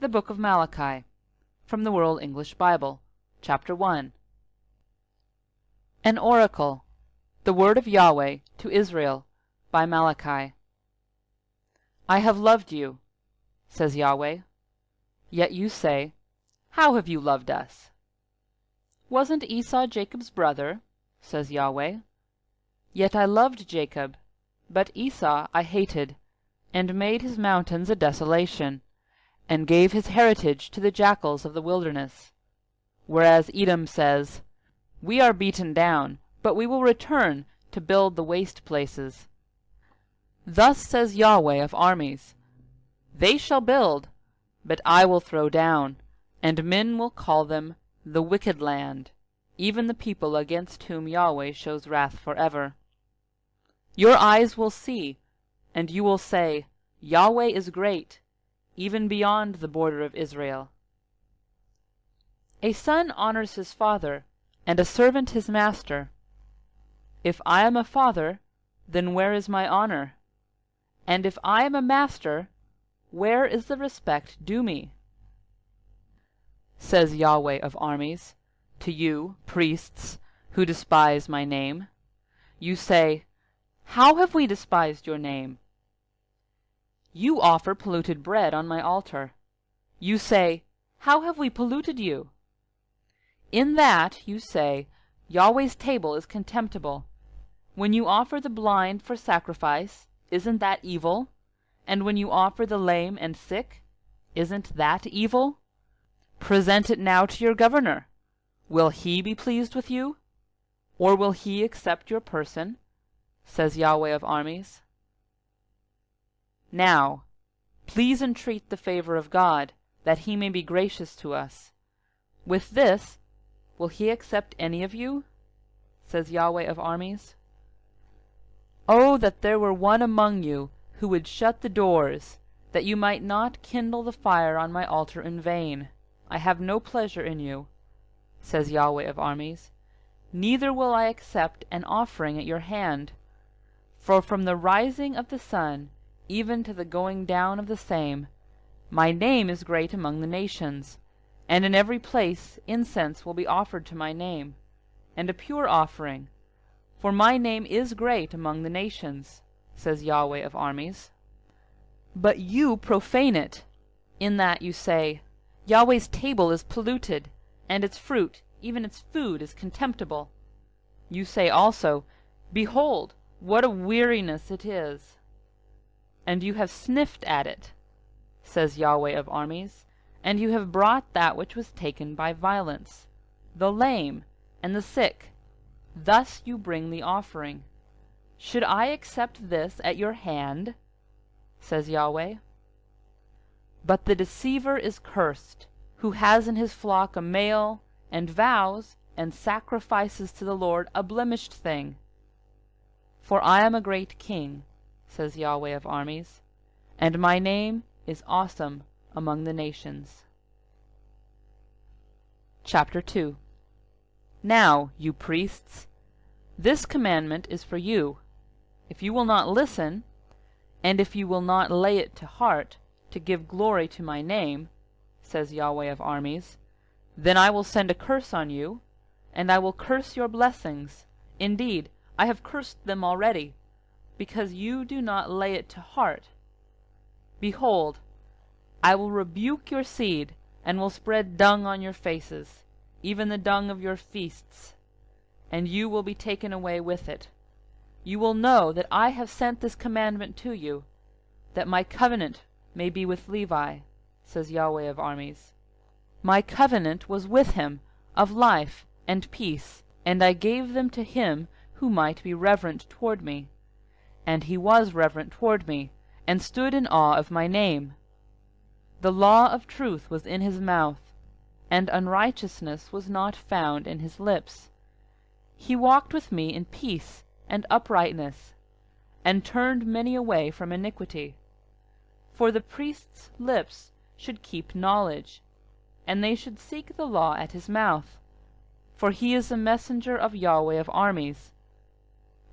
The Book of Malachi, from the World English Bible, Chapter 1. An Oracle, the Word of Yahweh to Israel, by Malachi. I have loved you, says Yahweh. Yet you say, How have you loved us? Wasn't Esau Jacob's brother, says Yahweh. Yet I loved Jacob, but Esau I hated, and made his mountains a desolation, and gave his heritage to the jackals of the wilderness. Whereas Edom says, We are beaten down, but we will return to build the waste places. Thus says Yahweh of armies, They shall build, but I will throw down, and men will call them the wicked land, even the people against whom Yahweh shows wrath forever. Your eyes will see, and you will say, Yahweh is great, even beyond the border of Israel. A son honors his father, and a servant his master. If I am a father, then where is my honor? And if I am a master, where is the respect due me? Says Yahweh of armies, to you, priests, who despise my name. You say, How have we despised your name? You offer polluted bread on my altar. You say, How have we polluted you? In that you say, Yahweh's table is contemptible. When you offer the blind for sacrifice, isn't that evil? And when you offer the lame and sick, isn't that evil? Present it now to your governor. Will he be pleased with you? Or will he accept your person? Says Yahweh of armies. Now, please entreat the favor of God, that he may be gracious to us. With this, will he accept any of you? Says Yahweh of armies. Oh, that there were one among you who would shut the doors, that you might not kindle the fire on my altar in vain. I have no pleasure in you, says Yahweh of armies. Neither will I accept an offering at your hand. For from the rising of the sun, even to the going down of the same, my name is great among the nations, and in every place incense will be offered to my name, and a pure offering, for my name is great among the nations, says Yahweh of armies. But you profane it, in that you say, Yahweh's table is polluted, and its fruit, even its food, is contemptible. You say also, Behold, what a weariness it is! And you have sniffed at it, says Yahweh of armies, and you have brought that which was taken by violence, the lame and the sick. Thus you bring the offering. Should I accept this at your hand? Says Yahweh. But the deceiver is cursed, who has in his flock a male, and vows and sacrifices to the Lord a blemished thing. For I am a great king, says Yahweh of armies, and my name is awesome among the nations. Chapter 2. Now, you priests, this commandment is for you. If you will not listen, and if you will not lay it to heart, to give glory to my name, says Yahweh of armies, then I will send a curse on you, and I will curse your blessings. Indeed, I have cursed them already, because you do not lay it to heart. Behold, I will rebuke your seed, and will spread dung on your faces, even the dung of your feasts, and you will be taken away with it. You will know that I have sent this commandment to you, that my covenant may be with Levi, says Yahweh of armies. My covenant was with him, of life and peace, and I gave them to him who might be reverent toward me. And he was reverent toward me, and stood in awe of my name. The law of truth was in his mouth, and unrighteousness was not found in his lips. He walked with me in peace and uprightness, and turned many away from iniquity. For the priest's lips should keep knowledge, and they should seek the law at his mouth, for he is a messenger of Yahweh of armies.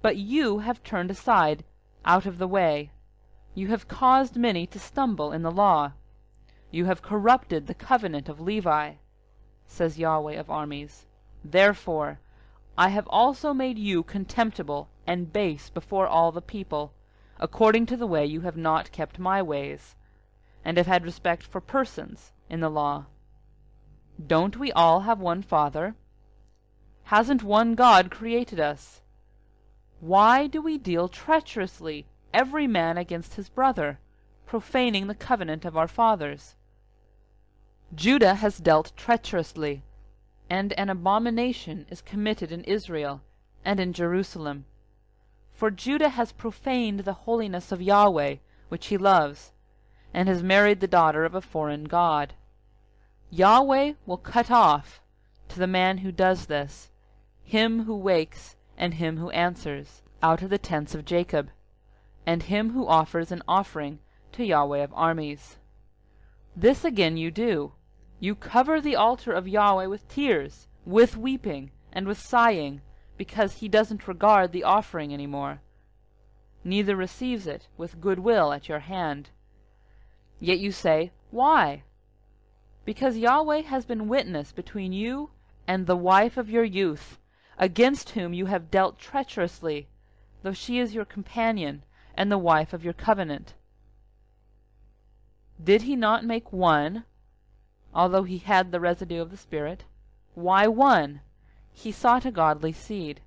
But you have turned aside out of the way. You have caused many to stumble in the law. You have corrupted the covenant of Levi, says Yahweh of armies. Therefore I have also made you contemptible and base before all the people, according to the way you have not kept my ways, and have had respect for persons in the law. Don't we all have one Father? Hasn't one God created us? Why do we deal treacherously, every man against his brother, profaning the covenant of our fathers? Judah has dealt treacherously, and an abomination is committed in Israel and in Jerusalem. For Judah has profaned the holiness of Yahweh, which he loves, and has married the daughter of a foreign god. Yahweh will cut off, to the man who does this, him who wakes and him who answers, out of the tents of Jacob, and him who offers an offering to Yahweh of armies. This again you do. You cover the altar of Yahweh with tears, with weeping, and with sighing, because he doesn't regard the offering any more, neither receives it with good will at your hand. Yet you say, Why? Because Yahweh has been witness between you and the wife of your youth, against whom you have dealt treacherously, though she is your companion and the wife of your covenant. Did he not make one, although he had the residue of the Spirit? Why one? He sought a godly seed.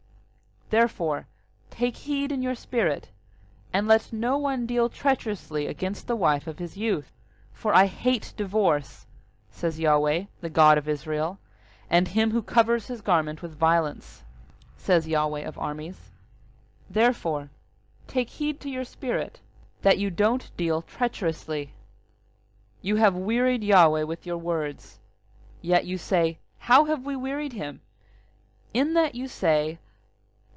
Therefore, take heed in your spirit, and let no one deal treacherously against the wife of his youth. For I hate divorce, says Yahweh, the God of Israel, and him who covers his garment with violence, says Yahweh of armies. Therefore, take heed to your spirit, that you don't deal treacherously. You have wearied Yahweh with your words. Yet you say, How have we wearied him? In that you say,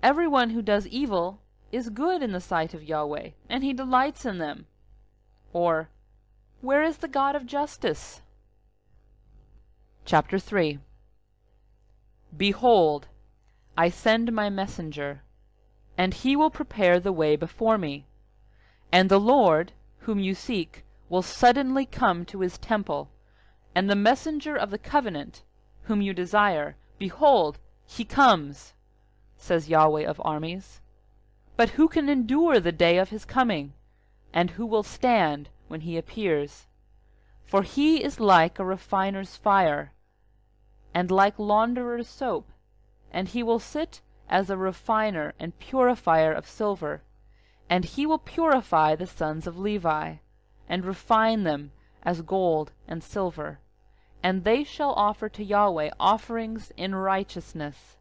Everyone who does evil is good in the sight of Yahweh, and he delights in them. Or, Where is the God of justice? Chapter 3. Behold, I send my messenger, and he will prepare the way before me. And the Lord, whom you seek, will suddenly come to his temple, and the messenger of the covenant, whom you desire, behold, he comes, says Yahweh of armies. But who can endure the day of his coming? And who will stand when he appears? For he is like a refiner's fire, and like launderer's soap, and he will sit as a refiner and purifier of silver, and he will purify the sons of Levi, and refine them as gold and silver, and they shall offer to Yahweh offerings in righteousness.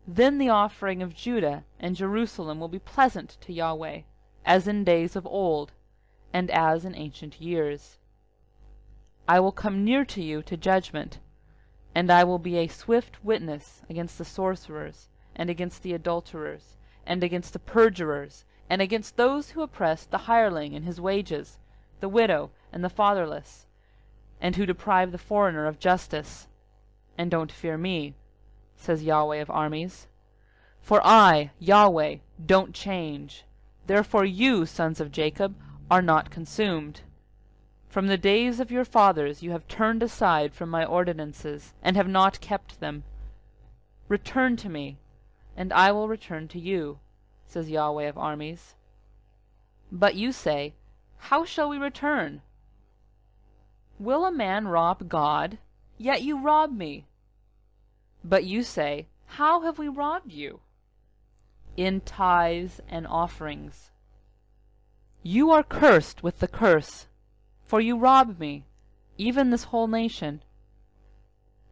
Then the offering of Judah and Jerusalem will be pleasant to Yahweh, as in days of old, and as in ancient years. I will come near to you to judgment, and I will be a swift witness against the sorcerers, and against the adulterers, and against the perjurers, and against those who oppress the hireling in his wages, the widow and the fatherless, and who deprive the foreigner of justice. And don't fear me, says Yahweh of armies. For I, Yahweh, don't change. Therefore you, sons of Jacob, are not consumed. From the days of your fathers you have turned aside from my ordinances, and have not kept them. Return to me, and I will return to you, says Yahweh of armies. But you say, How shall we return? Will a man rob God? Yet you rob me. But you say, How have we robbed you? In tithes and offerings. You are cursed with the curse, for you rob me, even this whole nation.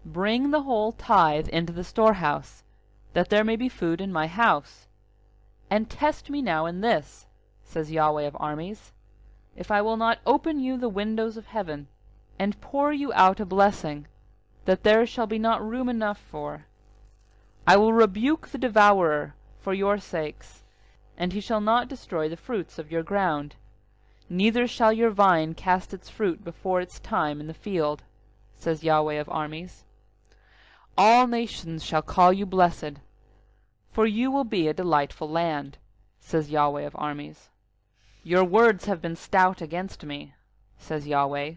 Bring the whole tithe into the storehouse, that there may be food in my house. And test me now in this, says Yahweh of armies, if I will not open you the windows of heaven, and pour you out a blessing, that there shall be not room enough for. I will rebuke the devourer for your sakes, and he shall not destroy the fruits of your ground, neither shall your vine cast its fruit before its time in the field, says Yahweh of armies. All nations shall call you blessed, for you will be a delightful land, says Yahweh of armies. Your words have been stout against me, says Yahweh,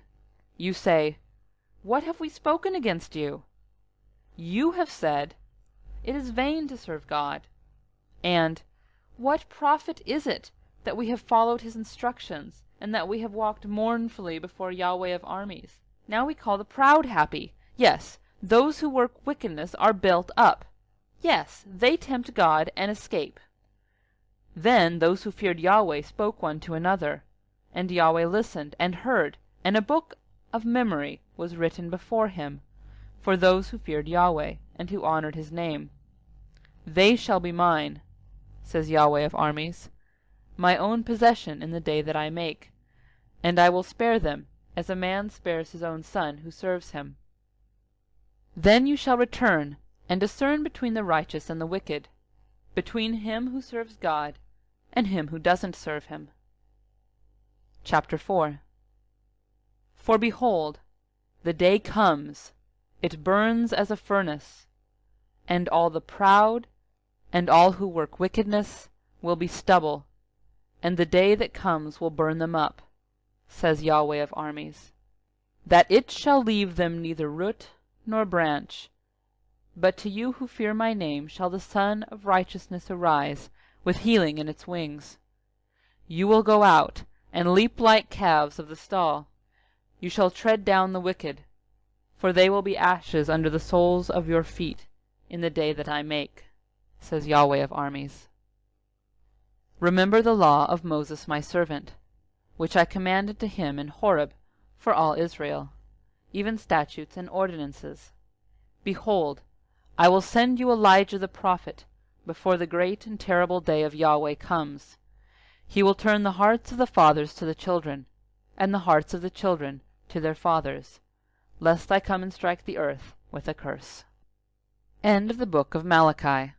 You say, "What have we spoken against you?" You have said, "It is vain to serve God," and "What profit is it that we have followed his instructions, and that we have walked mournfully before Yahweh of armies? Now we call the proud happy. Yes, those who work wickedness are built up. Yes, they tempt God and escape." Then those who feared Yahweh spoke one to another, and Yahweh listened and heard, and a book of memory was written before him, for those who feared Yahweh, and who honored his name. "They shall be mine," says Yahweh of armies, "my own possession in the day that I make, and I will spare them, as a man spares his own son who serves him. Then you shall return, and discern between the righteous and the wicked, between him who serves God and him who doesn't serve him." Chapter 4. For behold, the day comes, it burns as a furnace, and all the proud and all who work wickedness will be stubble, and the day that comes will burn them up, says Yahweh of armies, that it shall leave them neither root nor branch. But to you who fear my name shall the Sun of Righteousness arise, with healing in its wings. You will go out, and leap like calves of the stall. You shall tread down the wicked, for they will be ashes under the soles of your feet in the day that I make, says Yahweh of armies. Remember the law of Moses my servant, which I commanded to him in Horeb for all Israel, even statutes and ordinances. Behold, I will send you Elijah the prophet before the great and terrible day of Yahweh comes. He will turn the hearts of the fathers to the children, and the hearts of the children to their fathers, lest I come and strike the earth with a curse. End of the book of Malachi.